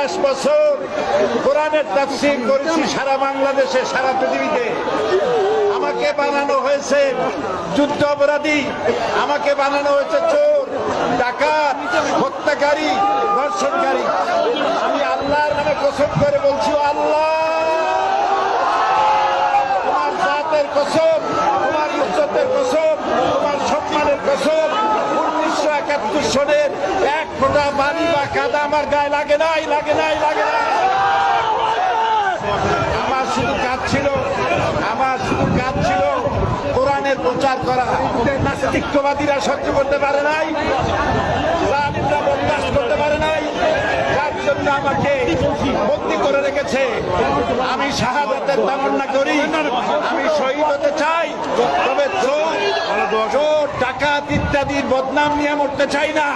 50 বছর কোরআনের তাফসীর করেছি সারা বাংলাদেশে, সারা পৃথিবীতে। আমাকে বানানো হয়েছে যুদ্ধ অপরাধী, আমাকে বানানো হয়েছে চোর, ডাকাত, হত্যাকারী, ধর্ষণকারী। আমি আল্লাহর নামে কসম করে বলছি, আল্লাহ তোমার জাতের কসম, তোমার ইজ্জতের কসম, তোমার সম্মানের কসম, 1971 সনের এক ফোঁটা বাড়ি বা কাদা আমার গায়ে লাগে নাই, লাগে নাই, লাগে নাই। আমার শুধু কাজ ছিল কোরআনের প্রচার করা। নাস্তিকবাদীরা সহ্য করতে পারে নাই, জালিমরা বরদাস্ত করতে পারে নাই, যার জন্য আমাকে বন্দী করে রেখেছে। আমি শাহাদাতের তামান্না করি, আমি শহীদ হতে চাই, তবে চোর, ডাকাত ইত্যাদির বদনাম নিয়ে মরতে চাই না।